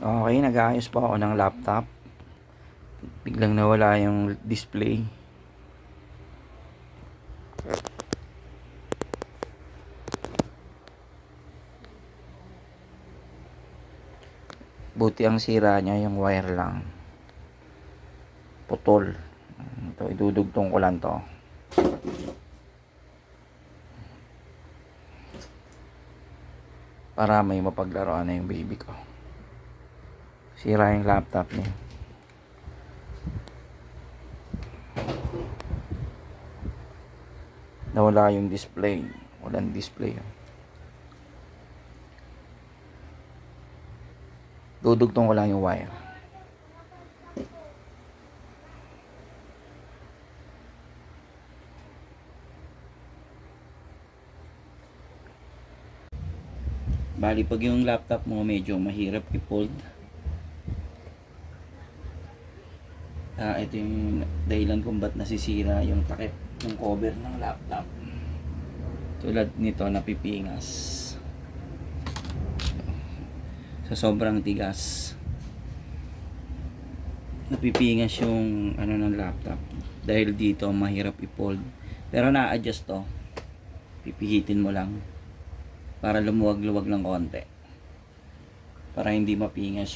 Okay, nag-aayos pa ako ng laptop. Biglang nawala yung display. Buti ang sira niya yung wire lang. Putol. Ito, idudugtong ko lang to. Para may mapaglaruan na yung baby ko. Sira yung laptop niya. Nawala yung display. Walang display. Dudugtong ko lang yung wire. Bali, pag yung laptop mo medyo mahirap i-fold, ito yung dahilan kung ba't nasisira yung takip ng cover ng laptop. Tulad nito, napipingas sa sobrang tigas. Napipingas yung ano ng laptop dahil dito mahirap i-fold, pero na-adjust to. Pipihitin mo lang para lumuwag-luwag ng konti para hindi mapingas